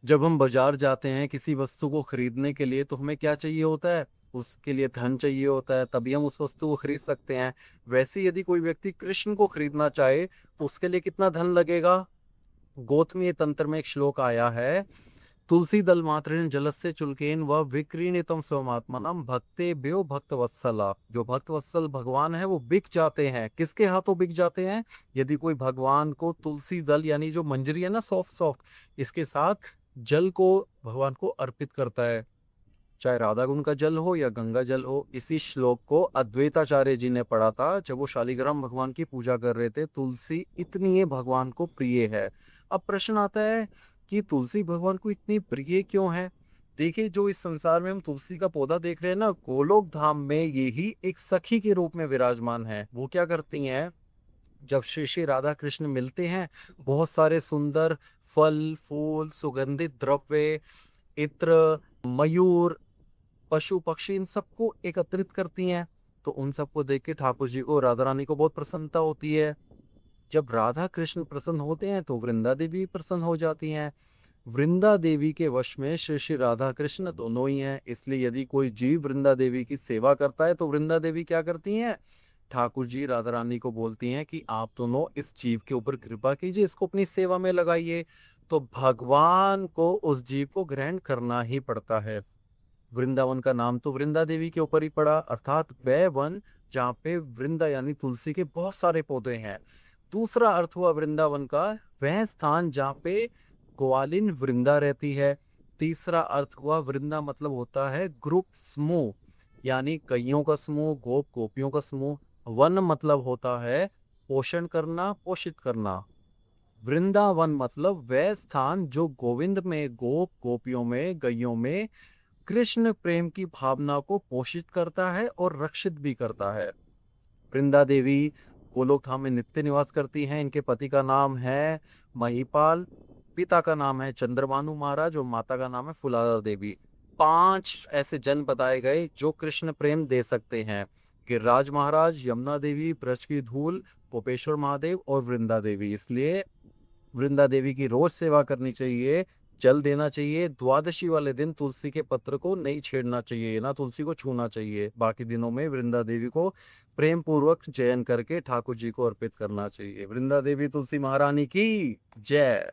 जब हम बाजार जाते हैं किसी वस्तु को खरीदने के लिए तो हमें क्या चाहिए होता है? उसके लिए धन चाहिए होता है, तभी हम उस वस्तु को खरीद सकते हैं। वैसे ही यदि कोई व्यक्ति कृष्ण को खरीदना चाहे तो उसके लिए कितना धन लगेगा? गौतमीय तंत्र में एक श्लोक आया है, तुलसी दल मात्रेण जलस्य चुल्केन व विक्रीणितम स्वमात्मनम भक्ते ब्यो भक्त वत्सला। जो भक्त वत्सल भगवान है वो बिक जाते हैं। किसके हाथों बिक जाते हैं? यदि कोई भगवान को तुलसी दल यानी जो मंजरी है ना, सॉफ्ट सॉफ्ट, इसके साथ जल को भगवान को अर्पित करता है, चाहे राधा कुंड का जल हो या गंगा जल हो। इसी श्लोक को अद्वैताचार्य जी ने पढ़ा था जब वो शालिग्राम भगवान की पूजा कर रहे थे। तुलसी इतनी ये भगवान को प्रिय है। अब प्रश्न आता है कि तुलसी भगवान को इतनी प्रिय क्यों है? देखिए, जो इस संसार में हम तुलसी का पौधा देख रहे हैं ना, गोलोक धाम में यही एक सखी के रूप में विराजमान है। वो क्या करती हैं? जब श्री श्री राधा कृष्ण मिलते हैं, बहुत सारे सुंदर फल फूल, सुगंधित द्रव्य, इत्र, मयूर, पशु पक्षी, इन सबको एकत्रित करती हैं। तो उन सबको देख के ठाकुर जी को, राधा रानी को बहुत प्रसन्नता होती है। जब राधा कृष्ण प्रसन्न होते हैं तो वृंदा देवी प्रसन्न हो जाती हैं। वृंदा देवी के वश में श्री श्री राधा कृष्ण दोनों ही हैं। इसलिए यदि कोई जीव वृंदा देवी की सेवा करता है तो वृंदा देवी क्या करती हैं? ठाकुर जी राधा रानी को बोलती हैं कि आप दोनों इस जीव के ऊपर कृपा कीजिए, इसको अपनी सेवा में लगाइए। तो भगवान को उस जीव को ग्रहण करना ही पड़ता है। वृंदावन का नाम तो वृंदा देवी के ऊपर ही पड़ा, अर्थात वह वन जहाँ पे वृंदा यानी तुलसी के बहुत सारे पौधे हैं। दूसरा अर्थ हुआ वृंदावन का वह स्थान जहाँ पे ग्वालिन वृंदा रहती है। तीसरा अर्थ हुआ वृंदा मतलब होता है ग्रुप, समूह, यानी कईयों का समूह, गोप गोपियों का समूह। वन मतलब होता है पोषण करना, पोषित करना। वृंदावन मतलब वह स्थान जो गोविंद में, गोप गोपियों में, गैयों में कृष्ण प्रेम की भावना को पोषित करता है और रक्षित भी करता है। वृंदा देवी गोलोक धाम में नित्य निवास करती हैं। इनके पति का नाम है महिपाल, पिता का नाम है चंद्रभानु महाराज और माता का नाम है फुलारा देवी। 5 ऐसे जन बताए गए जो कृष्ण प्रेम दे सकते हैं: गिरिराज महाराज, यमुना देवी, ब्रज की धूल, गोपेश्वर महादेव और वृंदा देवी। इसलिए वृंदा देवी की रोज सेवा करनी चाहिए, जल देना चाहिए। द्वादशी वाले दिन तुलसी के पत्र को नहीं छेड़ना चाहिए, ना तुलसी को छूना चाहिए। बाकी दिनों में वृंदा देवी को प्रेम पूर्वक चयन करके ठाकुर जी को अर्पित करना चाहिए। वृंदा देवी तुलसी महारानी की जय।